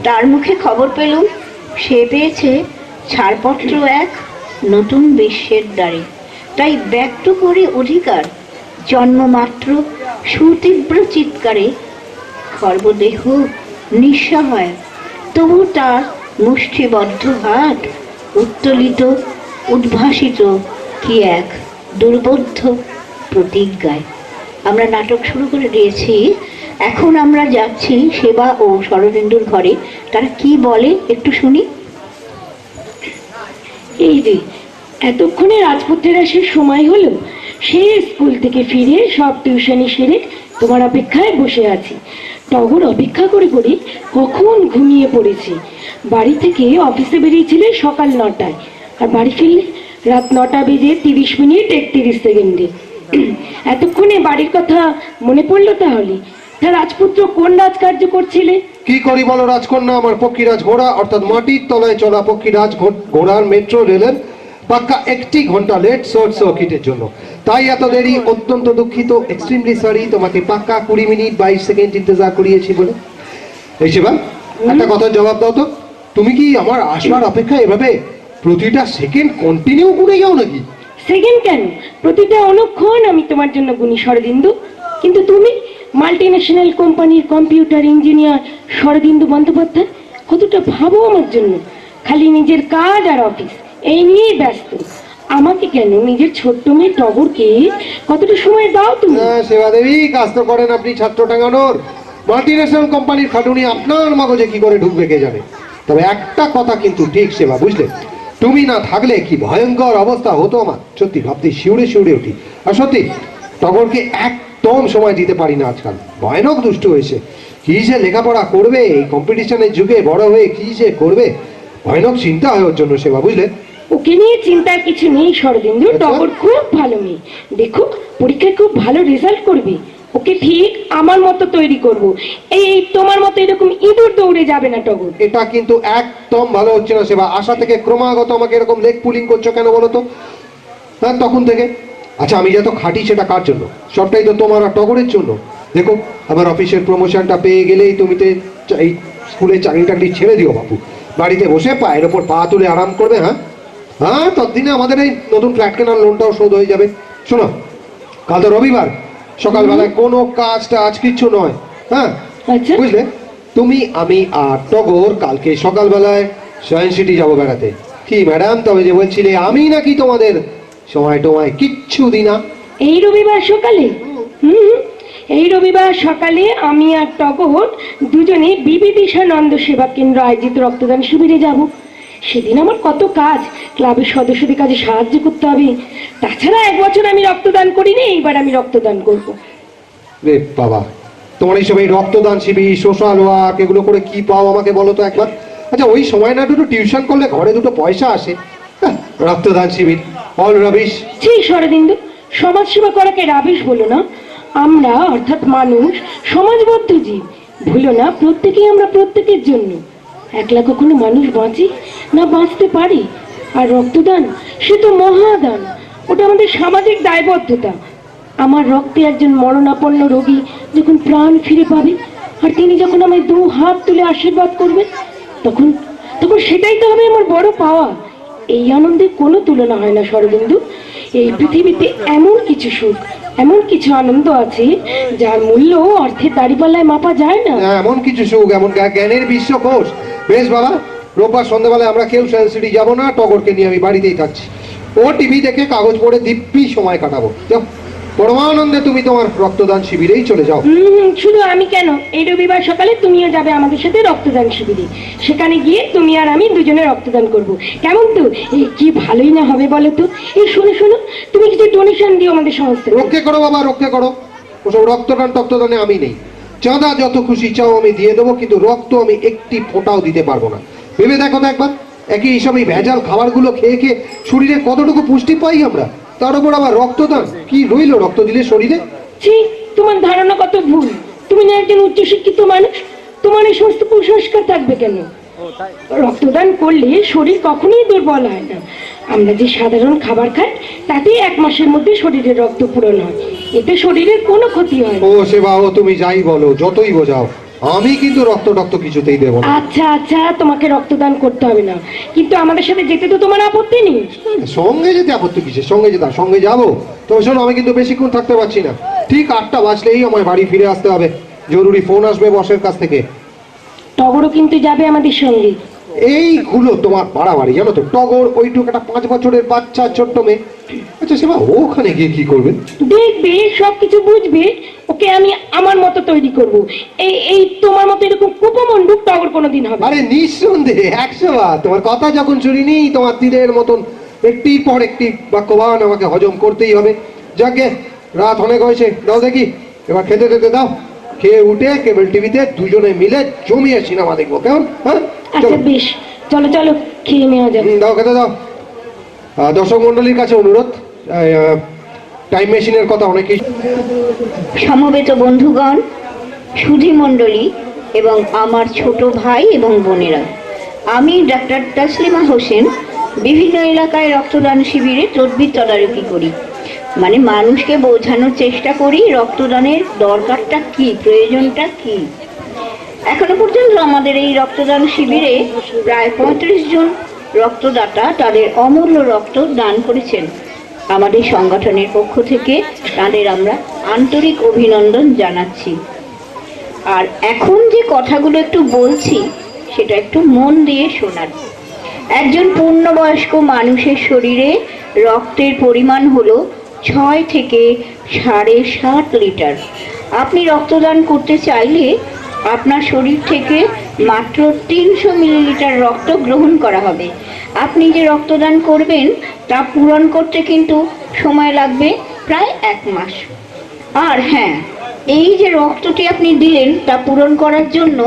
তার মুখে খবর পেলুম সে পেয়েছে ছাড়পত্র এক নতুন বিশ্বের দ্বারে। তাই ব্যক্ত করে অধিকার জন্মমাত্র সুতীব্র চিৎকারে সর্বদেহ নিঃসহায়, তবু তার মুষ্টিবদ্ধ হাত উত্তোলিত উদ্ভাসিত কি এক দুর্বোধ্য প্রতিজ্ঞায়। আমরা নাটক শুরু করে দিয়েছি, এখন আমরা যাচ্ছি সেবা ও শরদিন্দুর ঘরে। তারা কি বলে একটু শুনি। এই যে এতক্ষণে রাজপুত্রের আসার সময় হলো, সে স্কুল থেকে ফিরে সব টিউশনি সেরে তোমার অপেক্ষায় বসে আছি। টগর অপেক্ষা করে করে কখন ঘুমিয়ে পড়েছি। বাড়ি থেকে অফিসে বেরিয়েছিলে সকাল 9টায়, আর বাড়ি ফিরলে রাত 9টা বেজে 30 মিনিট 31 সেকেন্ডে। এতক্ষণে বাড়ির কথা মনে পড়লো তাহলে? তা রাজপুত্র কোন রাজকার্য করছিলে? কি করি বলো রাজকন্যা, আমার পক্ষীরাজ ঘোড়া অর্থাৎ মাটির তলায় চলা পক্ষীরাজ ঘোড়ার মেট্রো রেলের পাক্কা 1 ঘন্টা লেট শর্ট সার্কিটের জন্য। তাই এত দেরি, অত্যন্ত দুঃখিত, এক্সট্রিমলি সরি। তোমাকে পাক্কা 20 মিনিট 22 সেকেন্ড ইন্তজার করিয়েছি বলে। এই সেবা, একটা কথার জবাব দাও তো, তুমি কি আমার আসার অপেক্ষা এভাবে প্রতিটা সেকেন্ড কন্টিনিউ করে যাও নাকি? সেকেন্ড কেন, প্রতিটা অনুক্ষণ আমি তোমার জন্য গুণী শরদিন্দু। কিন্তু তুমি মাল্টি ন্যাশনাল কোম্পানির কম্পিউটার ইঞ্জিনিয়ার শরদিন্দু বন্দ্যোপাধ্যায়, কতটা ভাবো আমার জন্য। খালি নিজের কাজ আর অফিস এই নিয়েই ব্যস্ত। আমাকে কেন, নিজের ছোট্ট মেয়ে টগরকে কতটা সময় দাও তুমি? সেবা দেবী, কাজ তো করেন আপনি ছাত্র টাঙানোর। মাল্টি ন্যাশনাল কোম্পানির খাটুনি আপনার মগজে কি করে ঢুকবে কে জানে। তবে একটা কথা কিন্তু ঠিক সেবা, বুঝলে, তুমি না থাকলে কি ভয়ঙ্কর অবস্থা হতো আমার। সত্যি ভাবতে শিউরে শিউরে উঠি। আর সত্যি টগরকে একদম সময় দিতে পারি না আজকাল, ভয়ানক দুষ্ট হয়েছে। কি যে লেখাপড়া করবে এই কম্পিটিশনের যুগে, বড় হয়ে কি যে করবে, ভয়ানক চিন্তা হয় ওর জন্য সেবা, বুঝলে। ওকে নিয়ে চিন্তার কিছু নেই শরদিন্দু, টগর খুব ভালো মেয়ে। দেখো পরীক্ষায় খুব ভালো রেজাল্ট করবে। ওকে ঠিক আমার মতো তৈরি করব। এই তোমার মতো এরকম ইঁদুর দৌড়ে যাবে না টগর। এটা কিন্তু একদম ভালো হচ্ছে না সেবা। আশা থেকে ক্রমাগত আমাকে এরকম লেগ পুলিং করছো কেন বলো তো? হ্যাঁ, তখন থেকে। আচ্ছা, আমি যত খাটি সেটা কার জন্য? সবটাই তো তোমার আর টগরের জন্য। দেখো, আমার অফিসের প্রমোশনটা পেয়ে গেলেই তুমি তো এই স্কুলে চাকরি টাকরি ছেড়ে দিও বাপু। বাড়িতে বসে পায়ের ওপর পা তুলে আরাম করবে। হ্যাঁ হ্যাঁ, ততদিনে আমাদের এই নতুন ফ্ল্যাট কেনার লোনটাও শোধ হয়ে যাবে। শোনো, কাল তো রবিবার, সকালবেলায় কোনো কাজটা আজ কিচ্ছু নয়। হ্যাঁ, বুঝলে, তুমি আমি আর টগর কালকে সকালবেলায় সায়েন্স সিটি যাবো বেড়াতে। কি ম্যাডাম, তবে যে বলছিলে আমি নাকি তোমাদের সময় টময় কিচ্ছু দিই না। এই রবিবার সকালে? এই রবিবার সকালে আমি আর টগর দুজনে বিবিদিশানন্দ সেবা কেন্দ্র আয়োজিত রক্তদান শিবিরে যাব। সেদিন আমার কত কাজ, ক্লাবের সদস্যদের কাজে সাহায্য করতে হবে। তাছাড়া 1 বছর আমি রক্তদান করিনি, এইবার আমি রক্তদান করব। রে বাবা, তোমার এইসব এই রক্তদান শিবির, সোশ্যাল ওয়ার্ক, এগুলো করে কি পাও আমাকে বলো তো একবার। আচ্ছা, ওই সময় না দুটো টিউশন করলে ঘরে দুটো পয়সা আসে। রক্তদান শিবির অল রাবিশ। সেই শরদিন্দু, সমাজ সেবা করাকে রাবিশ বলো না। আমরা অর্থাৎ মানুষ সমাজবদ্ধ জীব, ভুলো না, প্রত্যেকেই আমরা প্রত্যেকের জন্য। একলা কখনো মানুষ বাঁচি না, বাঁচতে পারি। আর রক্তদান সে তো মহাদান, ওটা আমাদের সামাজিক দায়বদ্ধতা। আমার রক্তে একজন মরণাপন্ন রোগী যখন প্রাণ ফিরে পাবে, আর তিনি যখন আমায় 2 হাত তুলে আশীর্বাদ করবেন, তখন তখন সেটাই তো হবে আমার বড় পাওয়া। এই আনন্দের কোনো তুলনা হয় না শরদিন্দু। এই পৃথিবীতে এমন কিছু সুখ, এমন কিছু আনন্দ আছে যার মূল্য অর্থের দাড়িপাল্লায় মাপা যায় না। এমন কিছু সুখ, এমন জ্ঞানের বিশ্বকোষ। বেশ বাবা, রোববার সন্ধ্যাবেলায় আমরা কেউ সায়েন্স সিটি যাবো না, টগরকে নিয়ে আমি বাড়িতেই থাকছি। ও টিভি দেখে কাগজ পড়ে দিব্যি সময় কাটাবো। পরমানন্দে তুমি তোমার রক্তদান শিবিরেই চলে যাও। শুধু আমি কেন, এই রবিবার সকালে তুমিও যাবে আমাদের সাথে রক্তদান শিবিরে। সেখানে গিয়ে তুমি আর আমি দুজনে রক্তদান করব, কেমন তো? এই কি ভালোই না হবে বলো তো। এই শোনো শোনো, তুমি কিছু ডোনেশন দিও আমাদের সংস্থা। রক্ষে করো বাবা, রক্ষে করো। ওসব রক্তদানে আমি নেই। চাঁদা যত খুশি চাও আমি দিয়ে দেবো, কিন্তু রক্ত আমি একটি ফোঁটাও দিতে পারবো না। ভেবে দেখো তো একবার, একই এইসব এই ভেজাল খাবারগুলো খেয়ে খেয়ে শরীরে কতটুকু পুষ্টি পাই আমরা, তার উপর আবার রক্তদান। কি রইল রক্ত দিলে শরীরে? তোমার ধারণা কত ভুল। তুমি না একজন উচ্চশিক্ষিত মানুষ, তোমার এই সমস্ত কুসংস্কার থাকবে কেন? রক্তদান করলে শরীর কখনোই দুর্বল হয় না। আমরা যে সাধারণ খাবার খাই তাতে 1 মাসের মধ্যে শরীরের রক্ত পূরণ হয়, এতে শরীরের কোনো ক্ষতি হয় না। ও সেবা, ও তুমি যাই বলো, যতই বোঝাও, আমি কিন্তু রক্ত কিছুতেই দেবো না। আচ্ছা আচ্ছা, তোমাকে রক্তদান করতে হবে না, কিন্তু আমাদের সাথে যেতে তো তোমার আপত্তি নেই? সঙ্গে যেতে আপত্তি কিসের? সঙ্গে যাবো। তবে শোনো, আমি কিন্তু বেশিক্ষণ থাকতে পারছি না। ঠিক 8টা বাজলেই আমায় বাড়ি ফিরে আসতে হবে, জরুরি ফোন আসবে বসের কাছ থেকে। টগরও কিন্তু যাবে আমাদের সঙ্গে। এইগুলো তোমার বাড়াবাড়ি, জানো তো। টগর ওইটুকু একটা 5 বছরের বাচ্চা, ছোট্ট মেয়ে। আচ্ছা সেবা, ওখানে গিয়ে কি করবে? দেখবে, সবকিছু বুঝবে, ওকে আমি আমার মতো তৈরি করব। এই তোমার মতো এরকম কুপমণ্ডুক টগর কোনোদিন হবে? আরে নিঃসন্দেহে 100 বার। তোমার কথা যখন শুনিনি, তোমার তীরের মতন একটির পর একটি বাক্যবান আমাকে হজম করতেই হবে। যাকে রাত অনেক হয়েছে, দাও দেখি এবার খেতে খেতে দাও। খেয়ে উঠে কেবল টিভিতে দুজনে মিলে জমিয়ে সিনেমা দেখবো, কেমন? হ্যাঁ আচ্ছা বেশ, চলো চলো খেয়ে নেওয়া যাবে। দাও, খেতে দাও। দর্শক মন্ডলীর কাছে অনুরোধ, টাইম মেশিনের কথা অনেকেই। সমবেত বন্ধুগণ, সুধী মণ্ডলী এবং আমার ছোট ভাই এবং বোনেরা, আমি ডাক্তার তাসলিমা হোসেন বিভিন্ন এলাকায় রক্তদান শিবিরে তদবির তদারকি করি। মানে মানুষকে বোঝানোর চেষ্টা করি রক্তদানের দরকারটা কি, প্রয়োজনটা কি। এখনো পর্যন্ত আমাদের এই রক্তদান শিবিরে প্রায় 35 জন রক্তদাতা তাদের অমূল্য রক্ত দান করেছেন। আমাদের সংগঠনের পক্ষ থেকে তাদের আমরা আন্তরিক অভিনন্দন জানাচ্ছি। আর এখন যে কথাগুলো একটু বলছি সেটা একটু মন দিয়ে শোনার। একজন পূর্ণবয়স্ক মানুষের শরীরে রক্তের পরিমাণ হলো 6 থেকে 7.5 লিটার। আপনি রক্তদান করতে চাইলে আপনার শরীর থেকে মাত্র 300 মিলিলিটার রক্ত গ্রহণ করা হবে। আপনি যে রক্তদান করবেন তা পূরণ করতে কিন্তু সময় লাগবে প্রায় 1 মাস। আর হ্যাঁ, এই যে রক্তটি আপনি দিলেন তা পূরণ করার জন্য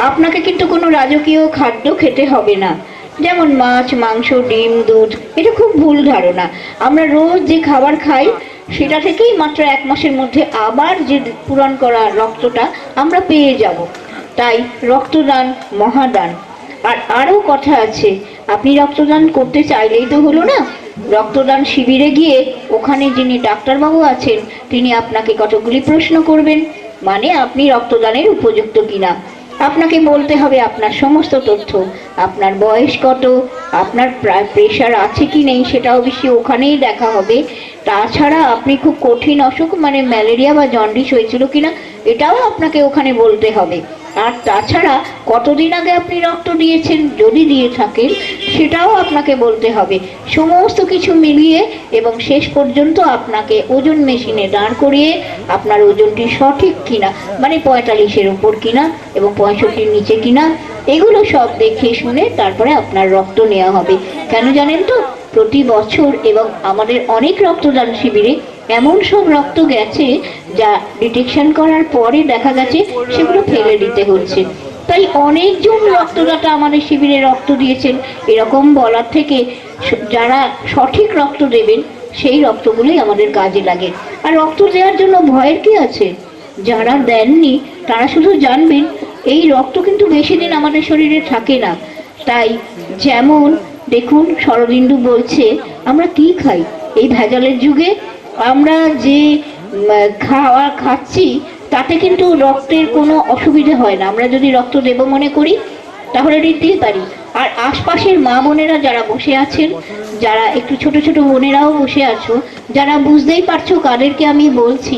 আপনাকে কিন্তু কোনো রাজকীয় খাদ্য খেতে হবে না, যেমন মাছ, মাংস, ডিম, দুধ। এটা খুব ভুল ধারণা। আমরা রোজ যে খাবার খাই সেটা থেকেই মাত্র 1 মাসের মধ্যে আবার যে পূরণ করা রক্তটা আমরা পেয়ে যাব। তাই রক্তদান মহাদান। আর আরও কথা আছে, আপনি রক্তদান করতে চাইলেই তো হলো না। রক্তদান শিবিরে গিয়ে ওখানে যিনি ডাক্তারবাবু আছেন তিনি আপনাকে কতগুলি প্রশ্ন করবেন, মানে আপনি রক্তদানের উপযুক্ত কিনা। আপনাকে বলতে হবে আপনার সমস্ত তথ্য, আপনার বয়স কত, আপনার প্রেশার আছে কি নেই সেটা অবশ্যই ওখানেই দেখা হবে। তাছাড়া আপনি খুব কঠিন অসুখ মানে ম্যালেরিয়া বা জন্ডিস হয়েছিল কিনা এটাও আপনাকে ওখানে বলতে হবে। আর তাছাড়া কতদিন আগে আপনি রক্ত দিয়েছেন যদি দিয়ে থাকেন সেটাও আপনাকে বলতে হবে। সমস্ত কিছু মিলিয়ে এবং শেষ পর্যন্ত আপনাকে ওজন মেশিনে দাঁড় করিয়ে আপনার ওজনটি সঠিক কিনা, মানে 45-এর উপর কিনা এবং 65-র নিচে কিনা, এগুলো সব দেখে শুনে তারপরে আপনার রক্ত নেওয়া হবে। কেন জানেন তো, প্রতি বছর এবং আমাদের অনেক রক্তদান শিবিরে এমন সব রক্ত গেছে যা ডিটেকশন করার পরে দেখা গেছে সেগুলো ফেলে দিতে হচ্ছে। তাই অনেকজন রক্তদাতা আমাদের শিবিরে রক্ত দিয়েছেন। এরকম বলার থেকে যারা সঠিক রক্ত দেবেন সেই রক্তগুলোই আমাদের কাজে লাগে। আর রক্ত দেওয়ার জন্য ভয়ের কি আছে? যারা দেননি তারা শুধু জানবেন এই রক্ত কিন্তু বেশি দিন আমাদের শরীরে থাকে না। তাই যেমন দেখুন, শরদিন্দু বলছে আমরা কি খাই এই ভেজালের যুগে, আমরা যে খাওয়া খাচ্ছি তাতে কিন্তু রক্তের কোনো অসুবিধে হয় না। আমরা যদি রক্ত দেব মনে করি তাহলে দিতে পারি। আর আশপাশের মা বোনেরা যারা বসে আছেন, যারা একটু ছোট ছোট বোনেরাও বসে আছো, যারা বুঝতেই পারছো কাদেরকে আমি বলছি,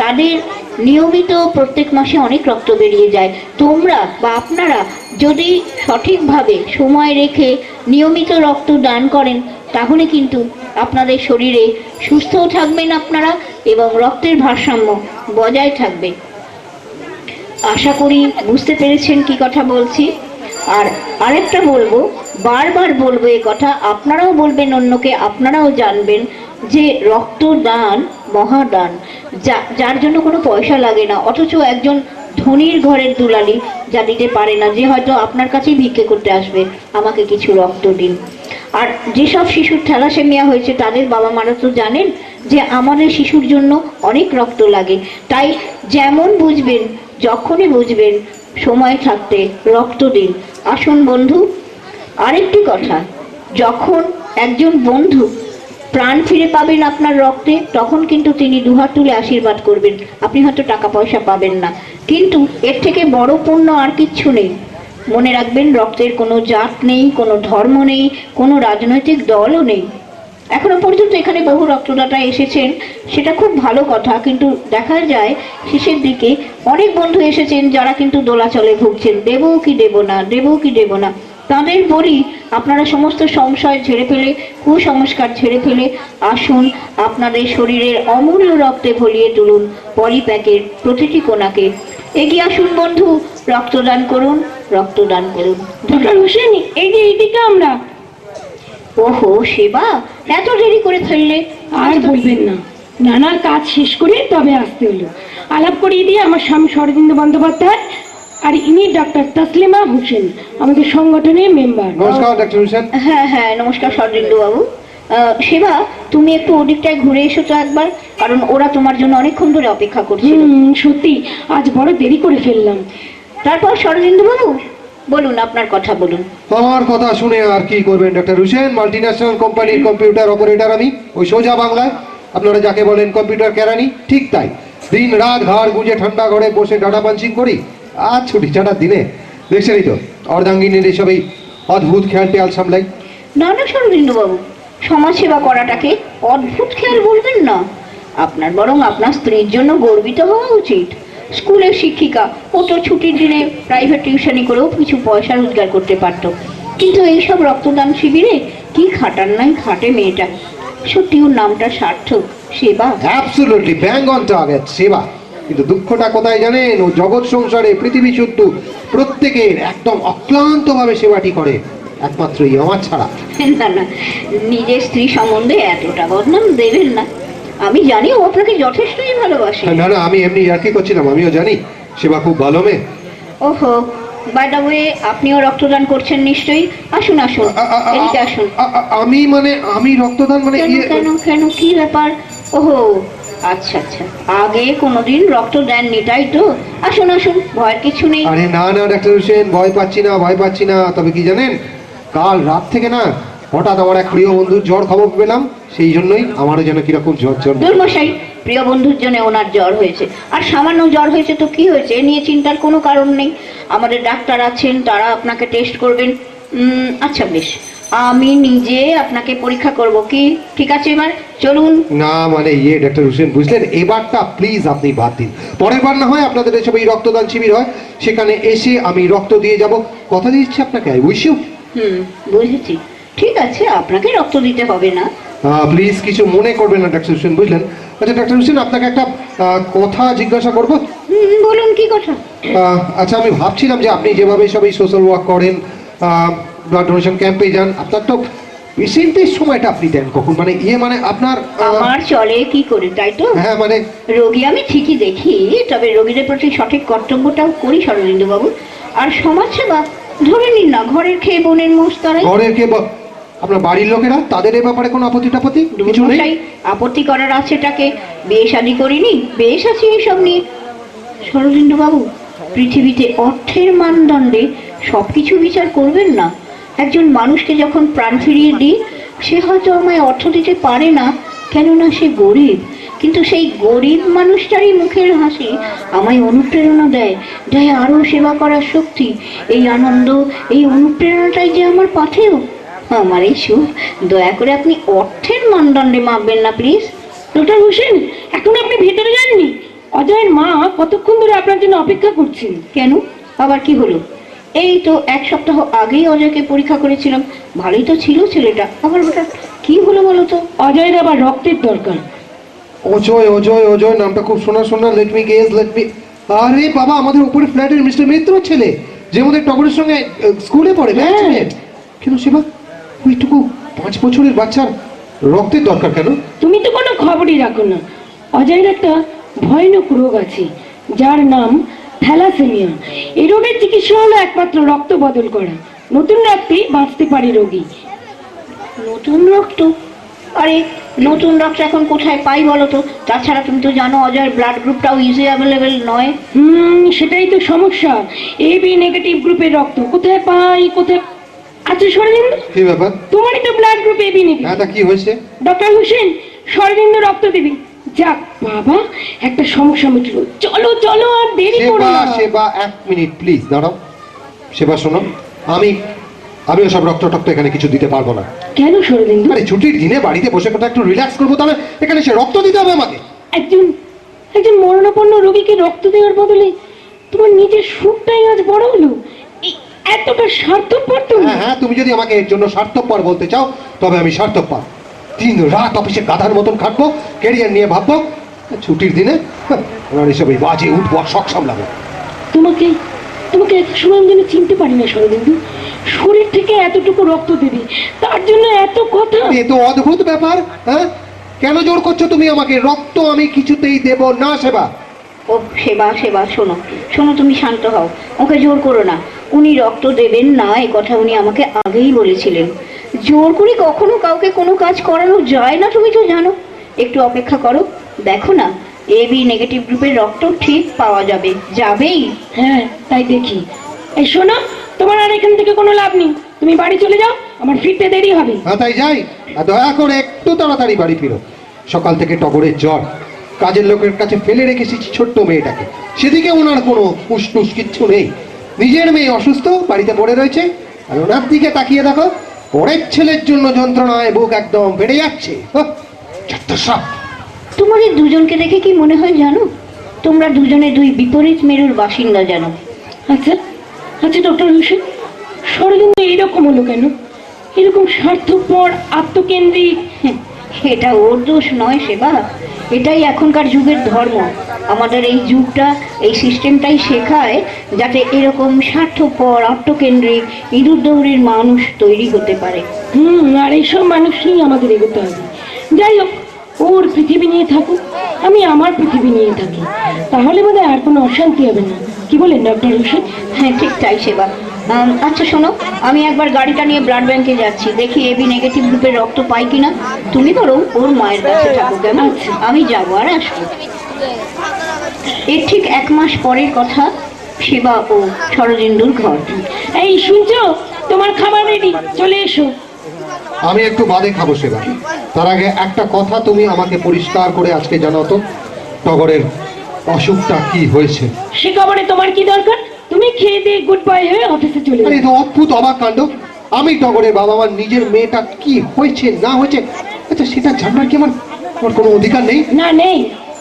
তাদের নিয়মিত প্রত্যেক মাসে অনেক রক্ত বেরিয়ে যায়। তোমরা বা আপনারা যদি সঠিকভাবে সময় রেখে নিয়মিত রক্ত দান করেন তাহলে কিন্তু আপনাদের শরীরে সুস্থও থাকবেন আপনারা এবং রক্তের ভারসাম্য বজায় থাকবে। আশা করি বুঝতে পেরেছেন কি কথা বলছি। আর আরেকটা বলবো, বারবার বলবো এ কথা, আপনারাও বলবেন অন্যকে, আপনারাও জানবেন যে রক্তদান মহাদান, যার জন্য কোনো পয়সা লাগে না। অথচ একজন ধনীর ঘরের দুলালি যা দিতে পারে না, যে হয়তো আপনার কাছেই ভিক্ষে করতে আসবে, আমাকে কিছু রক্ত দিন। আর যেসব শিশুর থ্যালাসেমিয়া হয়েছে তাদের বাবা মারা তো জানেন যে আমাদের শিশুর জন্য অনেক রক্ত লাগে। তাই যেমন বুঝবেন, যখনই বুঝবেন সময় থাকতে রক্ত দিন। আসুন বন্ধু, আরেকটি কথা, যখন একজন বন্ধু প্রাণ ফিরে পাবেন আপনার রক্তে, তখন কিন্তু তিনি দুহাত তুলে আশীর্বাদ করবেন। আপনি হয়তো টাকা পয়সা পাবেন না, কিন্তু এর থেকে বড় পুণ্য আর কিচ্ছু নেই। মনে রাখবেন, রক্তের কোনো জাত নেই, কোনো ধর্ম নেই, কোনো রাজনৈতিক দলও নেই। এখনো পর্যন্ত এখানে বহু রক্তদাতা এসেছেন, সেটা খুব ভালো কথা, কিন্তু দেখা যায় শেষের দিকে অনেক বন্ধু এসেছেন যারা কিন্তু দোলাচলে ভুগছেন, দেবো কি দেবো না, দেবো কি দেবো না। তাদের বলি, আপনারা সমস্ত সংশয় ঝেড়ে ফেলে, কুসংস্কার ঝেড়ে ফেলে আসুন, আপনাদের শরীরের অমূল্য রক্তে ভরিয়ে তুলুন পলিপ্যাকের প্রতিটি কোণাকে। এগিয়ে আসুন বন্ধু, রক্তদান করুন, রক্তদান করুন। ডক্টর হোসেন, এই যে এইদিকে আমরা। ওহো সেবা, এত দেরি করে ফেললে? আর বলবেন না, নানার কাজ শেষ করে তবে আসতে হলো। আলাপ করিয়ে দিয়ে আমার স্বামী শরদিন্দু বন্দ্যোপাধ্যায়, আর ইনি ডক্টর তসলিমা হোসেন, আমাদের সংগঠনের মেম্বার। নমস্কার ডাক্তার হোসেন। হ্যাঁ হ্যাঁ, নমস্কার শরদিন্দু বাবু। সেবা, তুমি একটু ওদিকটায় ঘুরে এসো তো একবার, কারণ ওরা তোমার জন্য অনেকক্ষণ ধরে অপেক্ষা করছিল। সত্যি আজ বড় দেরি করে ফেললাম। তারপর শরদিন্দু বাবু বলুন, আপনার কথা বলুন। আমার কথা শুনে আর কি করবেন ডাক্তার হোসেন? মাল্টিন্যাশনাল কোম্পানির কম্পিউটার অপারেটর আমি, ওই সোজা বাংলায় আপনারা যাকে বলেন কম্পিউটার কেরানি, ঠিক তাই। দিন রাত ঘাড় গুঁজে ঠান্ডা ঘরে বসে ডাটা পাঞ্চিং করি, আর ছুটি ছাটার দিনে দেখছেনই তো অর্ধাঙ্গিনীর এসবই অদ্ভুত খেয়াল টেয়াল সামলাই। না না শরদিন্দু বাবু, সমাজসেবা করাটাকে অদ্ভুত খেয়াল বলবেন না। আপনার বরং আপনার স্ত্রীর জন্য গর্বিত হওয়া উচিত। স্কুলের শিক্ষিকা, ও তো ছুটির দিনে প্রাইভেট টিউশনি করেও কিছু পয়সা রোজগার করতে পারতো, কিন্তু এইসব রক্তদান শিবিরে কি খাটার নাই খাটে মেয়েটা। সত্যি ওর নামটা সার্থক, সেবা। অ্যাবসলিউটলি ব্যাং অন টার্গেট, সেবা। কিন্তু দুঃখটা কোথায় জানেন? ও জগৎ সংসারে পৃথিবী শুদ্ধ প্রত্যেকের একদম অক্লান্তভাবে সেবাটি করে, একমাত্রই আমার ছাড়া। না না, নিজের স্ত্রী সম্বন্ধে এতটা বদনাম দেবেন না। আমি জানি ও আপনাকে যথেষ্টই ভালোবাসে। না না, আমি এমনি ইয়ার্কি করছিলাম, আমিও জানি সেবা খুব ভালো মেয়ে। ওহো, বাই দ্য ওয়ে, আপনিও রক্তদান করছেন নিশ্চয়ই। আসুন আসুন, এদিকে আসুন। আমি রক্তদান কেন কেন কেন, কি ব্যাপার? ওহো আচ্ছা আচ্ছা, আগে কোনোদিন রক্ত দেননি তাই তো? আসুন আসুন, ভয়ের কিছু নেই। আরে না না ডাক্তার হোসেন, ভয় পাচ্ছি না, ভয় পাচ্ছি না। তবে কি জানেন, কাল রাত থেকে না হঠাৎ আমার এক প্রিয় বন্ধুর জ্বর খবর পেলাম, সেই জন্যই আমারও যেন কিরকম জ্বর জ্বর। দুর্মশাই, প্রিয় বন্ধুর জন্য ওনার জ্বর হয়েছে, আর সামান্য জ্বর হয়েছে তো কি হয়েছে, এ নিয়ে চিন্তার কোনো কারণ নেই। আমাদের ডাক্তার আছেন, তারা আপনাকে টেস্ট করবেন। আচ্ছা বেশ, আমি নিজে আপনাকে পরীক্ষা করব কি? ঠিক আছে, এবার চলুন। না মানে ডাক্তার হোসেন, বুঝলেন, এবারটা প্লিজ আপনি বাদ দিন। পরের বার না হয় আপনাদের এসব এই রক্তদান শিবির হয়, সেখানে এসে আমি রক্ত দিয়ে যাব, কথা দিচ্ছি আপনাকে। I wish you. বুঝেছি, ঠিক আছে, আপনাকে রক্ত দিতে হবে না। প্লিজ কিছু মনে করবেন না ডাক্তার হোসেন, বুঝলেন? আচ্ছা ডাক্তার হোসেন, আপনাকে একটা কথা জিজ্ঞাসা করবো। বলুন, কি কথা? আচ্ছা, আমি ভাবছিলাম যে আপনি যেভাবে সব এই সোশ্যাল ওয়ার্ক করেন, ব্লাড ডোনেশন ক্যাম্পে যান, আপনার তো পেশেন্টের সময়টা আপনি দেন কখন? মানে মানে আপনার আমার চলে কি করে, তাই তো? হ্যাঁ মানে রোগী আমি ঠিকই দেখি, তবে রোগীদের প্রতি সঠিক কর্তব্যটাও করি শরদিন্দু বাবু। আর সমাজসেবা, ধরে নিন না, ঘরের খেয়ে বোনের মোষ তারাই। ঘরের কে আপনার বাড়ির লোকেরা, তাদের এ ব্যাপারে কোনো আপত্তি টাপত্তি কিছু নেই? আপত্তি করার আছেটাকে? বিয়ে শাদী করিনি, বেশ আছি এইসব নিয়ে। শরদিন্দু বাবু, পৃথিবীতে অর্থের মানদণ্ডে সবকিছু বিচার করবেন না। একজন মানুষকে যখন প্রাণ ফিরিয়ে দিই, সে হয়তো আমায় অর্থ দিতে পারে না, কেননা সে গরিব, কিন্তু সেই গরিব মানুষটারই মুখের হাসি আমায় অনুপ্রেরণা দেয়, দেয় আরও সেবা করার শক্তি। এই আনন্দ, এই অনুপ্রেরণাটাই যে আমার পাথেয়, আমার এই সুখ। দয়া করে আপনি অর্থের মানদণ্ডে মাপবেন না প্লিজ। ডক্টর হোসেন, এখন আপনি ভেতরে যাননি? অজয়ের মা কতক্ষণ ধরে আপনার জন্য অপেক্ষা করছেন। কেন, আবার কি হলো? এই তো এক সপ্তাহ আগেই অজয়কে পরীক্ষা করেছিলাম, ভালোই তো ছিল ছেলেটা, আবার হঠাৎ কি হলো বলো তো? অজয়ের আবার রক্তের দরকার। অজয় অজয় অজয় নামটা খুব শোনা শোনা। লেট মি গেস, আরে বাবা, আমাদের উপরে ফ্ল্যাটের মিস্টার মিত্র ছেলে, যে আমাদের টগরের সঙ্গে স্কুলে পড়ে, ব্যাচমেট। কেন সেবা, ওইটুকু 5 বছরের বাচ্চার রক্তের দরকার কেন? তুমি তো কোনো খবরই রাখো না। অজয়ের একটা ভয়ানক রোগ আছে, যার নাম থ্যালাসেমিয়া। এই রোগের চিকিৎসা হলো একমাত্র রক্ত বদল করা। নতুন রক্তেই বাঁচতে পারে রোগী। নতুন রক্ত? আরে নতুন রক্ত এখন কোথায় পাই বলো তো? তাছাড়া তুমি তো জানো অজয়ের ব্লাড গ্রুপটাও ইজি অ্যাভেলেবেল নয়। সেটাই তো সমস্যা। AB নেগেটিভ গ্রুপের রক্ত কোথায় পাই, কোথায়? আচ্ছা শরদিন্দু, কি ব্যাপার? তোমারই তো ব্লাড গ্রুপ এবি নেগেটিভ। হ্যাঁ, তা কি হয়েছে? ডক্টর হোসেন শরদিন্দু রক্ত দেবে। যাক বাবা, একটা সমস্যা মিটলো। চলো চলো, আর দেরি করো সেবা না। সেবা, 1 মিনিট প্লিজ দাঁড়াও। সেবা শোনো, আমি ওসব রক্ত টক্ত এখানে কিছু দিতে পারবো না। কেন শরদিন্দু? আরে ছুটির দিনে বাড়িতে বসে কোথাও একটু রিল্যাক্স করবো, তাহলে এখানে সে রক্ত দিতে হবে আমাকে? একজন একজন মরণাপন্ন রোগীকে রক্ত দেওয়ার বদলে তোমার নিজের সুখটাই আজ বড় হলো। এই এতটা স্বার্থপর তুমি। হ্যাঁ হ্যাঁ, তুমি যদি আমাকে এর জন্য স্বার্থপর বলতে চাও তবে আমি স্বার্থপর। দিন রাত অফিসে গাধার মতন খাটবো, ক্যারিয়ার নিয়ে ভাববো, ছুটির দিনে আমার এসব এই বাজে উঠবো আর শখ সামলাবো। তোমাকে তোমাকে এক সময় আমি যেন চিনতে পারি না শরদিন্দু। শরীর থেকে এতটুকু রক্ত দেবে, তার জন্য এত কথা। এ তো অদ্ভুত ব্যাপার। হ্যাঁ, কেন জোর করছো তুমি আমাকে? রক্ত আমি কিছুতেই দেব না সেবা। ও সেবা, সেবা শোনো শোনো, তুমি শান্ত হও, ওকে জোর করো না। উনি রক্ত দেবেন না, এ কথা উনি আমাকে আগেই বলেছিলেন। জোর করে কখনো কাউকে কোনো কাজ করানো যায় না, তুমি তো জানো। একটু অপেক্ষা করো, দেখো না এবি নেগেটিভ গ্রুপের রক্ত ঠিক পাওয়া যাবে, যাবেই। হ্যাঁ তাই দেখি। এই শোনো, তোমার আর এখান থেকে কোনো লাভ নেই, তুমি বাড়ি চলে যাও, আমার ফিরতে দেরি হবে। হ্যাঁ তাই যাই, আর দয়া করে একটু তাড়াতাড়ি বাড়ি ফিরো। সকাল থেকে টগরের জ্বর, কাজের লোকের কাছে ফেলে রেখেছি ছোট্ট মেয়েটাকে, সেদিকে ওনার কোনো উসটুস কিচ্ছু নেই। নিজের মেয়ে অসুস্থ, বাড়িতে পড়ে রয়েছে, আর ওনার দিকে তাকিয়ে দেখো, পরের ছেলের জন্য যন্ত্রণায় বুক একদম বেড়ে যাচ্ছে। সব তোমাদের দুজনকে দেখে কি মনে হয় জানো? তোমরা দুজনে দুই বিপরীত মেরুর বাসিন্দা জানো। আচ্ছা আচ্ছা ডক্টর হোসেন, শরদিন্দু এইরকম হলো কেন? এরকম স্বার্থপর, আত্মকেন্দ্রিক। এটা ওর দোষ নয় সেবা, এটাই এখনকার যুগের ধর্ম। আমাদের এই যুগটা, এই সিস্টেমটাই শেখায় যাতে এরকম স্বার্থপর, আত্মকেন্দ্রিক, ইঁদুর দৌড়ের মানুষ তৈরি হতে পারে। আর এইসব মানুষ নিয়ে আমাদের এগোতে হবে। যাই হোক, ওর পৃথিবী নিয়ে থাকুক, আমি আমার পৃথিবী নিয়ে থাকি, তাহলে বোধহয় আর কোনো অশান্তি হবে না। কি বলেন ডক্টর হোসেন? হ্যাঁ ঠিক তাই সেবা। আচ্ছা শোনো, আমি একবার গাড়িটা নিয়ে ব্লাড ব্যাংকে যাচ্ছি, দেখি এবি নেগেটিভ গ্রুপের রক্ত পাই কিনা। তুমি বরং ওর মায়ের কাছে থাকো, কেমন? আমি যাবো আর আসবো। এর ঠিক 1 মাস পরের কথা, সেবা ও শরদিন্দুর ঘর। এই শুনছো, তোমার খাবার রেডি, চলে এসো। আমি একটু বাদে খাবো সেবা, তার আগে একটা কথা তুমি আমাকে পরিষ্কার করে আজকে জানাও তো, টগরের অসুখটা কি হয়েছে? সে খবরে তোমার কি দরকার? তুমি খেয়ে দিয়ে গুড বাই হয়ে অফিসে চলে আরে যাও। এ তো অদ্ভুত অবাক কাণ্ড। আমি টগরের বাবা, আমার নিজের মেয়েটা কি হয়েছে না হয়েছে, আচ্ছা সেটা জানবার কি আমার আমার কোনো অধিকার নেই? না নেই,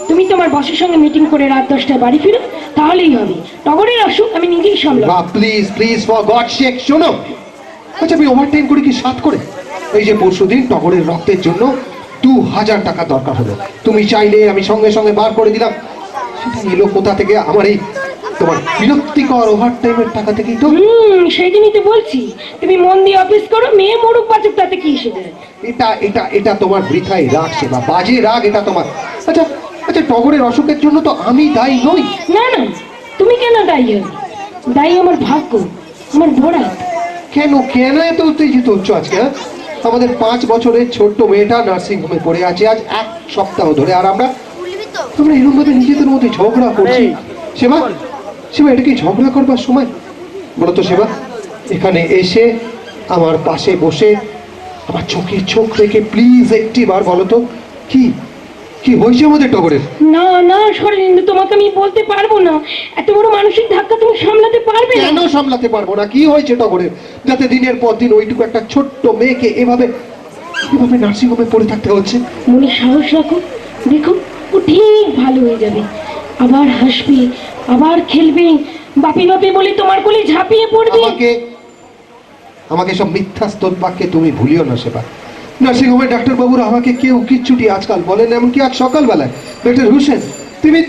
তুমি তোমার বসের সঙ্গে মিটিং করে রাত 10টায় বাড়ি ফিরো, তাহলেই হবে। টগরের অসুখ আমি নিজেই সামলাবো। বা please please for god shake শোনো। আচ্ছা আমি ওভারটাইম করি কি 7 করে? এই যে পরশুদিন টগরের রক্তের জন্য 2000 টাকা দরকার হলো, তুমি চাইলে আমি সঙ্গে সঙ্গে বার করে দিলাম। সেটা এলো কোথা থেকে? আমার এই তোমার বিরক্তিকর ওভারটাইমের টাকা থেকেই তো। সেই জন্যই তো বলছি, তুমি মন দিয়ে অফিস করো, মেয়ে মরুক বাঁচুক, তাতে কি এসে যায়? এটা এটা এটা তোমার বৃথাই রাগ সেবা, বাজে রাগ এটা তোমার। আচ্ছা আচ্ছা, টগরের অসুখের জন্য তো আমি দায়ী নই। না না, তুমি কেন দায়ী হবে? দায়ী আমার ভাগ্য, আমার বরাত। কেন কেন এত উত্তেজিত হচ্ছ আজকে? হ্যাঁ, আমাদের 5 বছরের ছোট্ট মেয়েটা নার্সিং হোমে পড়ে আছে আজ 1 সপ্তাহ ধরে, আর আমরা এরকম ভাবে নিজেদের মধ্যে ঝগড়া করছি। সেবা সেবা, এটা কি ঝগড়া করবার সময়? বলো তো সেবা, এখানে এসে আমার পাশে বসে আমার চোখে চোখ রেখে প্লিজ একটিবার বলো তো, কি কি হয়েছে আমাদের টগরের? না না শরদিন্দু, তোমাকে আমি বলতে পারবো না, এত বড় মানসিক ধাক্কা তুমি সামলাতে পারবে না। কেন সামলাতে পারবো না? কি হয়েছে টগরের যাতে দিনের পর দিন ওইটুকু একটা ছোট্ট মেয়েকে এভাবে এভাবে নার্সিং হোমে পড়ে থাকতে হচ্ছে? মনে সাহস রাখো, দেখো ও ঠিক ভালো হয়ে যাবে, আবার হাসবে, আবার খেলবে, বাপি বাপি বলে তোমার কোলে ঝাঁপিয়ে পড়বে। আমাকে আমাকে সব মিথ্যা স্তোত বাক্যে তুমি ভুলিও না সেবা। নার্সিং হোমের ডাক্তারবাবুরা আমাকে কেউ কিচ্ছুটি আজকাল বলেন, এমনকি আজ সকালবেলায় ডক্টর হোসেন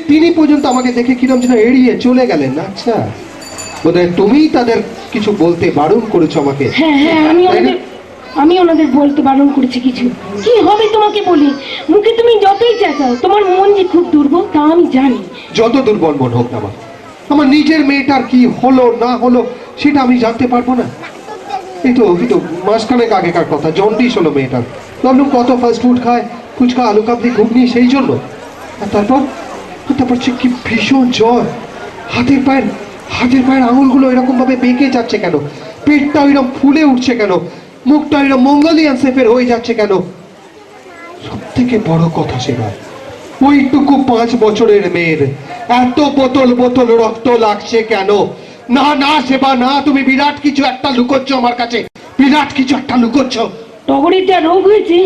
তিনি পর্যন্ত আমাকে দেখে কিরম যেন এড়িয়ে চলে গেলেন। আচ্ছা, বোধহয় তুমি তাদের কিছু বলতে বারণ করেছো আমাকে। হ্যাঁ হ্যাঁ, আমি ওনাদের বলতে বারণ করেছি কিছু। কি হবে তোমাকে বলি, মুখে তুমি যতই চেঁচাও, তোমার মন যে খুব দুর্বল তা আমি জানি। যত দুর্বল মন হোক না আমার নিজের মেয়েটার কি হলো না হলো সেটা আমি জানতে পারবো না? এই তো মাসখানেক আগেকার কথা, জন্ডিস হলো মেয়েটার। ভাবলুম কত ফাস্ট ফুড খায়, ফুচকা, আলু কাবলি, ঘুগনি, সেই জন্য। আর তারপর কি ভীষণ জ্বর, হাতের পায়ের আঙুলগুলো এরকম ভাবে বেঁকে যাচ্ছে কেন? পেটটা ওইরকম ফুলে উঠছে কেন, মুখটা ওইরকম মঙ্গোলিয়ান শেপের হয়ে যাচ্ছে কেন? সব থেকে বড় কথা সেবা, ওইটুকু 5 বছরের মেয়ের এত বোতল বোতল রক্ত লাগছে কেন? না না সেবা না, তুমি বিরাট কিছু একটা লুকোচ্ছ আমার কাছে, বিরাট কিছু একটা লুকোচ্ছ। টগরের যা রোগ হয়েছে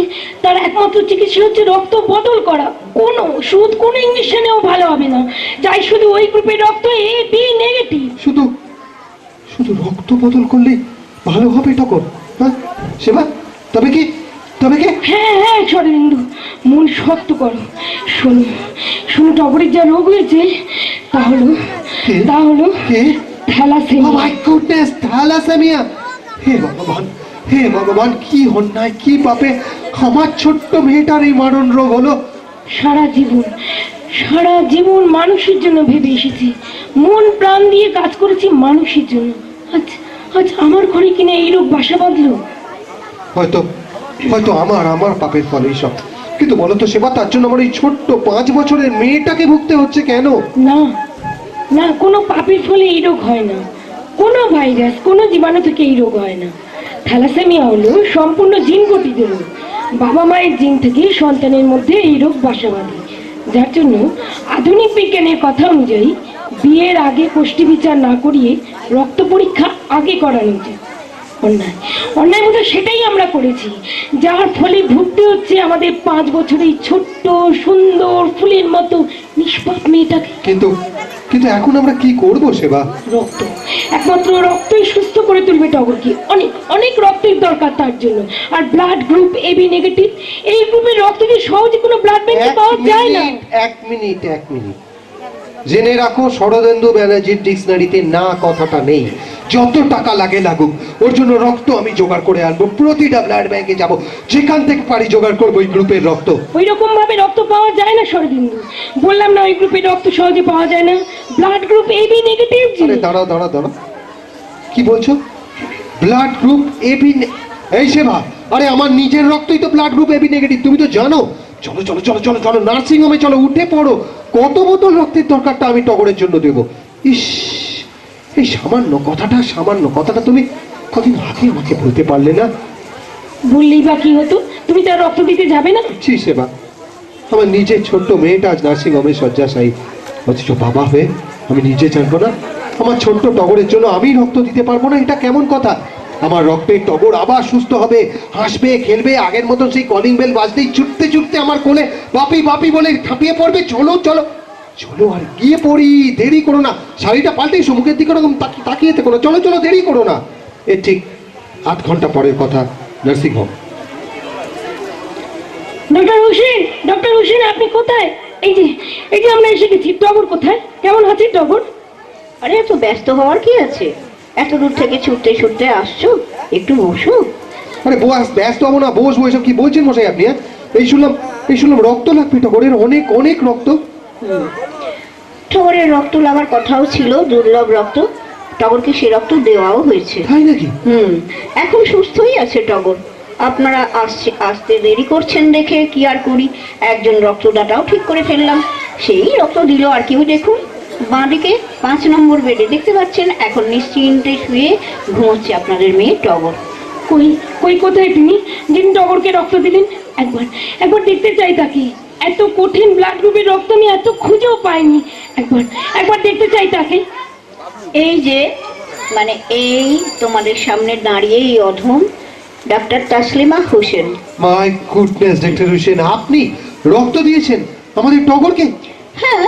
তার একমাত্র চিকিৎসা হচ্ছে রক্ত বদল করা। কোনো ওষুধ কোনো ইঞ্জেকশনেও ভালো হবে না, যাই শুধু ওই গ্রুপের রক্ত এ বি নেগেটিভ। শুধু শুধু রক্ত বদল করলে ভালো হবে টগর? হ্যাঁ সেবা, তবে কি হ্যাঁ হ্যাঁ শরদিন্দু, মন শক্ত করো। শোনো শোনো, টগরের যা রোগ হয়েছে তা হলো কে? থ্যালাসেমিয়া। My goodness, thalassaemia! হে ভগবান, কি অন্যায়, কি পাপে আমার ছোট্ট মেয়েটার এই মারণ রোগ হলো। সারা জীবন মানুষের জন্য ভেবে এসেছি, মন প্রাণ দিয়ে কাজ করেছি মানুষের জন্য। আজ আমার ঘরে কিনা এই রোগ বাসা বাঁধলো। হয়তো হয়তো আমার পাপের ফলে সব। কিন্তু বলো তো সেবা, তার জন্য আমার এই ছোট্ট 5 বছরের মেয়েটাকে ভুগতে হচ্ছে কেন? না না, কোনো পাপের ফলে এই রোগ হয় না, কোনো ভাইরাস কোনো জীবাণু থেকে এই রোগ হয় না। থ্যালাসেমিয়া হলো সম্পূর্ণ জিন গঠিত রোগ। বাবা মায়ের জিন থেকে সন্তানের মধ্যে এই রোগ বাসা বাঁধে, যার জন্য আধুনিক বিজ্ঞানের কথা অনুযায়ী বিয়ের আগে কোষ্ঠী বিচার না করিয়ে রক্ত পরীক্ষা আগে করানো উচিত। অন্যায় বোধ সেটাই আমরা করেছি, যার ফলে ভুগতে হচ্ছে আমাদের 5 বছরের ছোট্ট সুন্দর ফুলের মতো নিষ্পাপ মেয়েটাকে। কিন্তু এখন আমরা কি করব সেবা? রক্ত, একমাত্র রক্তই সুস্থ করে তুলবে টগরকে। অনেক অনেক রক্তের দরকার তার জন্য। আর ব্লাড গ্রুপ এবি নেগেটিভ, এই গ্রুপের রক্ত দিয়ে সহজে কোনো ব্লাড ব্যাংকে পাওয়া যায় না। এক মিনিট জেনে রাখো, শরদিন্দু ব্যানার্জির ডিকশনারিতে না কথাটা নেই। যত টাকা লাগে লাগুক, ওর জন্য রক্ত আমি জোগাড় করে আনবো। প্রতিটা ব্লাড ব্যাংকে যাব, যেখান থেকে পারি জোগাড় করবো ওই গ্রুপের রক্ত। ওই রকম ভাবে রক্ত পাওয়া যায় না শরদিন্দু, বললাম না ওই গ্রুপের রক্ত সহজে পাওয়া যায় না। Blood group AB negative. আরে দাঁড়াও, কি বলছো? Blood group AB? এই সেবা, আরে আমার নিজের রক্তই তো ব্লাড গ্রুপ এবি নেগেটিভ, তুমি তো জানো। চলো চলো চলো চলো চলো নার্সিং হোমে চলো, উঠে পড়ো। কত বোতল রক্তের দরকারটা আমি টগরের জন্য দেবো। ইস, এই সামান্য কথাটা তুমি কদিন আগে আমাকে বলতে পারলে না? বললেই বা কি হতো, তুমি তার রক্ত দিতে যাবে না? ছি সেবা, আমার নিজের ছোট্ট মেয়েটা আজ নার্সিং হোমে শয্যাশায়ী, অথচ বাবা হয়ে আমি নিজে জানবো না আমার ছোট্ট টগরের জন্য আমি রক্ত দিতে পারবো না? এটা কেমন কথা? আমার রক্তের টগর আবার সুস্থ হবে, হাসবে, খেলবে, আগের মতো সেই কলিং বেল বাজলেই ছুটতে আমার কোলে বাপি বাপি বলে ঝাঁপিয়ে পড়বে। চলো চলো চলো, আর গিয়ে পড়ি, দেরি করো না। শাড়িটা পাল্টে মুখের দিকে ওরকম তাকিয়ে থেকো না। চলো চলো, দেরি করো না। এর ঠিক 8 ঘন্টা পরের কথা, নার্সিং হোম। ডক্টর হোসেন, আপনি কোথায়? এই যে আমরা এসে গেছি। টগর কোথায়? কেমন আছে টগর? আরে এত ব্যস্ত হওয়ার কি আছে, এত দূর থেকে ছুটতে আসছো, একটু বসো। আরে ব্যস্ত হবো না, বসবো। এসব কি বলছেন মশাই আপনি? হ্যাঁ, এই শুনলাম রক্ত লাগবে টগরের, অনেক রক্ত। টগরের রক্ত লাগার কথাও ছিল, দুর্লভ রক্ত। টগরকে সে রক্ত দেওয়াও হয়েছে। তাই নাকি? এখন সুস্থই আছে টগর। আপনারা আসতে দেরি করছেন দেখে কি আর করি, একজন রক্তদাতাও ঠিক করে ফেললাম, সেই রক্ত দিল। আর কেউ দেখুন, বাঁদিকে 5 নম্বর বেডে দেখতে পাচ্ছেন, এখন নিশ্চিন্তে শুয়ে ঘুমোচ্ছে আপনাদের মেয়ে টগর। কোথায় তিনি, যিনি টগরকে রক্ত দিলেন? একবার দেখতে চাই তাকে। এত কঠিন ব্লাড গ্রুপের রক্ত আমি এত খুঁজেও পাইনি। একবার দেখতে চাই তাকে। এই যে, মানে এই তোমাদের সামনে দাঁড়িয়ে এই অধম doctor Taslima Hossain. My goodness, doctor Hossain, আপনি রক্ত দিয়েছেন আমাদের টগরকে? হ্যাঁ,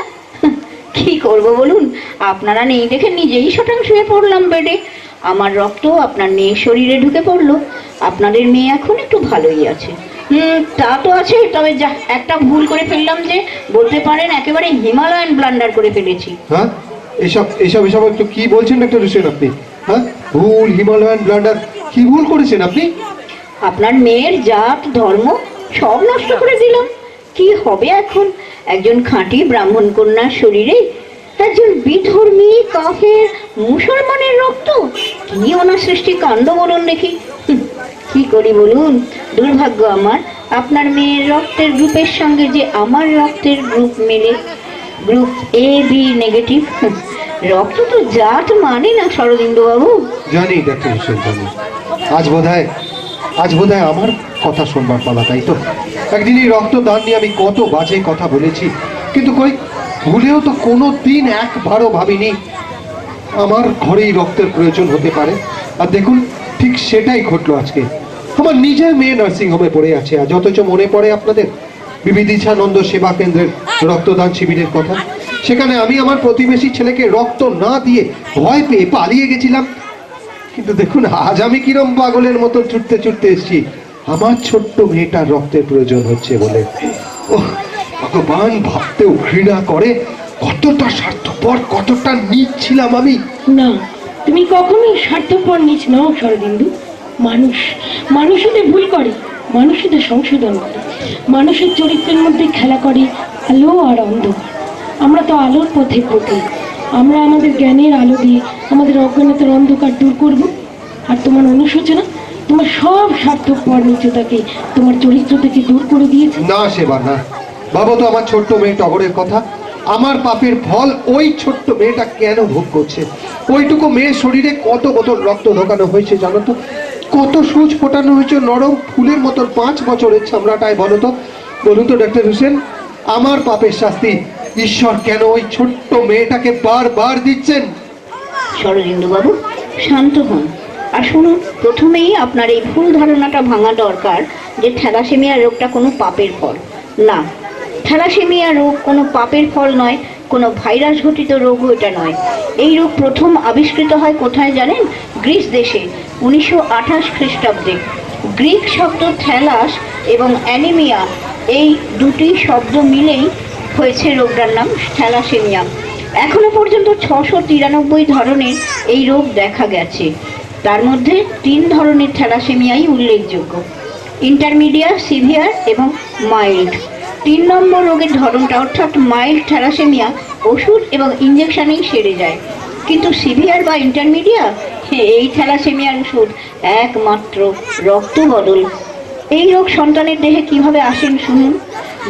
কি করব বলুন, আপনারা নেই দেখে নিজেই শটাং শুয়ে পড়লাম বেডে। আমার রক্ত আপনার মেয়ের শরীরে ঢুকে পড়লো। আপনাদের মেয়ে এখন একটু ভালোই আছে। তা তো আছে, তবে যা একটা ভুল করে ফেললাম, যে বলতে পারেন একেবারে হিমালয়ান ব্লান্ডার করে ফেলেছি। হ্যাঁ, এসব একটু কি বলছেন ডাক্তার হোসেন আপনি? হ্যাঁ, ভুল, হিমালয়ান ব্লান্ডার, কি ভুল করেছেন আপনি? আপনার মেয়ের জাত ধর্ম সব নষ্ট করে দিলাম। কি হবে এখন? একজন খাঁটি ব্রাহ্মণ কন্যার শরীরে একজন বিধর্মী কাফের মুসলমানের রক্ত, কি ওনার সৃষ্টি কাণ্ড বলুন দেখি। কি করি বলুন, দুর্ভাগ্য আমার। আপনার মেয়ের রক্তের গ্রুপের সঙ্গে যে আমার রক্তের গ্রুপ মেলে, গ্রুপ এ বি নেগেটিভ, রক্ত তো জাত মানে না শরদিন্দু বাবু। জানি ডাক্তার হোসেন, জানি। আজ বোধহয় আমার কথা শুনবার পালা, তাই তো? একদিনই রক্তদান নিয়ে আমি কত বাজে কথা বলেছি, কিন্তু কই ভুলেও তো কোনো দিন একবারও ভাবিনি আমার ঘরেই রক্তের প্রয়োজন হতে পারে। আর দেখুন, ঠিক সেটাই ঘটলো আজকে। আমার নিজের মেয়ে নার্সিংহোমে পড়ে আছে, আজ অথচ মনে পড়ে আপনাদের বিবিদিশানন্দ সেবা কেন্দ্রের রক্তদান শিবিরের কথা। সেখানে আমি আমার প্রতিবেশী ছেলেকে রক্ত না দিয়ে ভয় পেয়ে পালিয়ে গেছিলাম, কিন্তু দেখুন আজ আমি কিরম পাগলের মতো ছুটতে ছুটতে এসেছি আমার ছোট্ট মেয়েটার রক্তের প্রয়োজন হচ্ছে বলে। ওহ ভগবান, ভাবতেও ঘৃণা করে কতটা স্বার্থপর, কতটা নীচ ছিলাম আমি। না, তুমি কখনোই স্বার্থপর নিচ নাও শরদিন্দু। মানুষেদের ভুল করে, মানুষেদের সংশোধন করে, মানুষের চরিত্রের মধ্যে খেলা করে আলো আর অন্ধকার। আমরা তো আলোর পথে পথে, আমরা আমাদের জ্ঞানের আলো দিয়ে আমাদের অজ্ঞানতার অন্ধকার দূর করব। আর তোমার অনুশোচনা তোমার সব স্বার্থপর নিচতাকে তোমার চরিত্র থেকে দূর করে দিয়েছে। না সেবা না, ভাবো তো আমার ছোট্ট মেয়ে টগরের কথা। আমার পাপের ফল ওই ছোট্ট মেয়েটা কেন ভোগ করছে? ওইটুকু মেয়ের শরীরে কত বোতল রক্ত ঢোকানো হয়েছে জানো তো? কত সুচ ফোটানো হয়েছে নরম ফুলের মতো 5 বছরের চামড়াটায়। বলুন তো ডাক্তার হোসেন, আমার পাপের শাস্তি ঈশ্বর কেন ওই ছোট্ট মেয়েটাকে বারবার দিচ্ছেন? শরদিন্দু বাবু, শান্ত হন। আর শুনুন, প্রথমেই আপনার এই ভুল ধারণাটা ভাঙা দরকার যে থ্যালাসেমিয়া রোগটা কোনো পাপের ফল। না, থ্যালাসেমিয়া রোগ কোনো পাপের ফল নয়, কোনো ভাইরাস ঘটিত রোগ এটা নয়। এই রোগ প্রথম আবিষ্কৃত হয় কোথায় জানেন? গ্রিস দেশে 1928 খ্রিস্টাব্দে। গ্রিক শব্দ থ্যালাস এবং অ্যানিমিয়া, এই দুটি শব্দ মিলেই হয়েছে রোগটার নাম থ্যালাসেমিয়া। এখনো পর্যন্ত 693 ধরনের এই রোগ দেখা গেছে। তার মধ্যে 3 ধরনের থ্যালাসেমিয়াই উল্লেখযোগ্য: ইন্টারমিডিয়েট, সিভিয়ার এবং মাইল্ড। 3 নম্বর রোগের ধরনটা অর্থাৎ মাইল্ড থ্যালাসেমিয়া ওষুধ এবং ইঞ্জেকশনেই সেরে যায়, কিন্তু সিভিয়ার বা ইন্টারমিডিয়েট এই থ্যালাসেমিয়ার ওষুধ একমাত্র রক্ত বদল। এই রোগ সন্তানের দেহে কিভাবে আসেন শুনুন।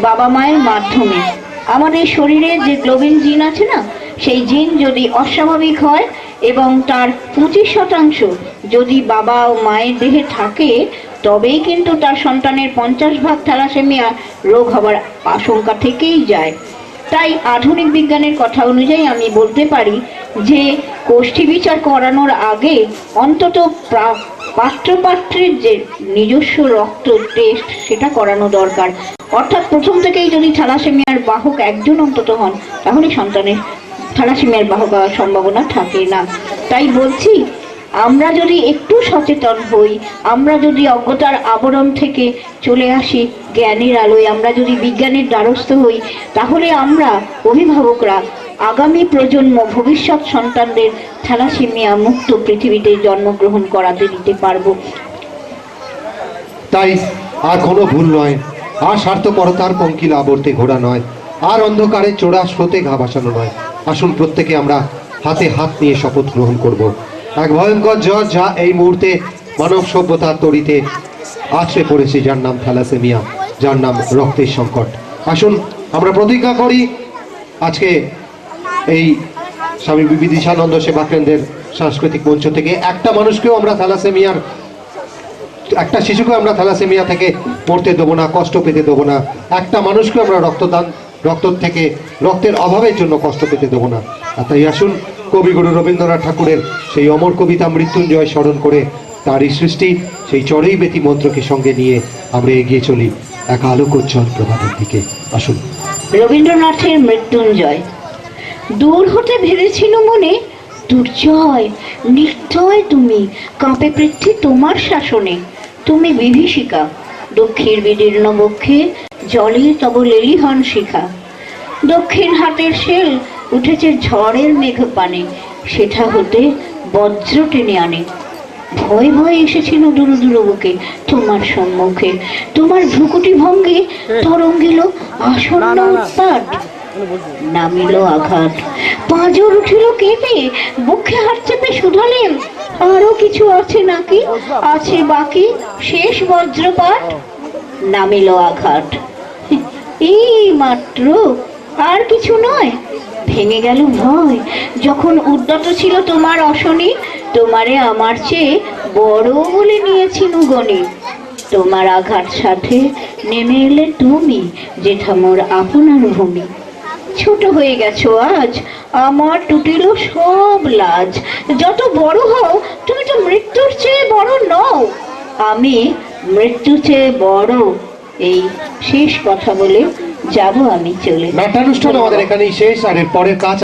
বাবা মায়ের মাধ্যমে। আমাদের শরীরে যে গ্লোবিন জিন আছে না, সেই জিন যদি অস্বাভাবিক হয় এবং তার 25% যদি বাবা ও মায়ের দেহে থাকে, তবেই কিন্তু তার সন্তানের 50% থ্যালাসেমিয়া রোগ হবার আশঙ্কা থেকেই যায়। তাই আধুনিক বিজ্ঞানের কথা অনুযায়ী আমি বলতে পারি যে কোষ্ঠী বিচার করানোর আগে অন্তত পাত্রপাত্রের যে নিজস্ব রক্ত টেস্ট সেটা করানো দরকার। অর্থাৎ প্রথম থেকেই যদি থ্যালাসেমিয়ার বাহক একজন অন্তত হন, তাহলে সন্তানের থ্যালাসেমিয়ার বাহক হওয়ার সম্ভাবনা থাকে না। তাই বলছি, আমরা যদি একটু সচেতন হই, আমরা যদি অজ্ঞতার আবরণ থেকে চলে আসি জ্ঞানের আলোয়, আমরা যদি বিজ্ঞানের দ্বারস্থ হই, তাহলে আমরা অভিভাবকরা আগামী প্রজন্ম, ভবিষ্যৎ সন্তানদের থ্যালাসেমিয়া মুক্ত পৃথিবীতে জন্মগ্রহণ করাতে দিতে পারবো। তাই আর কোনো ভুল নয়, আর স্বার্থপরতার পঙ্কিল আবর্তে ঘোরা নয়, আর অন্ধকারে চোরা স্রোতে ঘা ভাসানো নয়। আসুন প্রত্যেকে আমরা হাতে হাত নিয়ে শপথ গ্রহণ করব। এক ভয়ঙ্কর জ্বর যা এই মুহূর্তে মানব সভ্যতার তরিতে আছড়ে পড়েছে, যার নাম থ্যালাসেমিয়া, যার নাম রক্তের সংকট। আসুন আমরা প্রতিজ্ঞা করি আজকে এই স্বামী বিবিদিশানন্দ সেবা কেন্দ্রের সাংস্কৃতিক মঞ্চ থেকে একটা মানুষকেও আমরা থ্যালাসেমিয়ার, একটা শিশুকে আমরা থ্যালাসেমিয়া থেকে মরতে দেবো না, কষ্ট পেতে দেবো না। একটা মানুষকে আমরা রক্তের অভাবের জন্য কষ্ট পেতে দেবো না। আর তাই আসুন কবিগুরু রবীন্দ্রনাথ ঠাকুরের সেই অমর কবিতা মৃত্যুঞ্জয় স্মরণ করে তারই সৃষ্টি সেই চড়েই বেতি মন্ত্রকে সঙ্গে নিয়ে আমরা এগিয়ে চলি এক আলোকোজ্জ্বল প্রভাতের দিকে। আসুন। রবীন্দ্রনাথের মৃত্যুঞ্জয়। দূর হতে ভেবেছিল মনে, দুর্জয় নির্দয় তুমি, কাঁপে পৃথ্বী তোমার শাসনে। তুমি বিভীষিকা, দক্ষিণ বিদীর্ণ বক্ষে জলে তব লেলিহান শিখা। দক্ষিণ হাতের শেল উঠেছে ঝড়ের মেঘ পানে, সেটা হতে বজ্র টেনে আনে। ভয় ভয় এসেছিল দুরু দুরু বুকে তোমার সম্মুখে। তোমার ভ্রুকুটি ভঙ্গে তরঙ্গিল আসন্ন উৎপাত, নামিল আঘাত। পাঁজর উঠিল কেঁপে, বুকে হাত চেপে শুধালেন, আরো কিছু আছে নাকি, আছে বাকি শেষ বজ্রপাত। নামিল আঘাত। এই মাত্র আর কিছু নয়। ভেঙে গেল ভয় যখন উদ্যত ছিল তোমার অশনি। তোমারে আমার চেয়ে বড় বলে নিয়েছিল গণি। তোমার আঘাত সাথে নেমে এলে তুমি, যেথা মোর আপনার ভূমি। ছোট হয়ে গেছো আজ, আমার টুটিল সব লাজ। যত বড় হও তুমি তো মৃত্যুর চেয়ে বড় নও। আমি মৃত্যু চেয়ে বড়। এই শেষ কথা বলে যাব আমি চলে। নাট্যানুষ্ঠান আমাদের এখানেই শেষ, আর এর পরের কাজ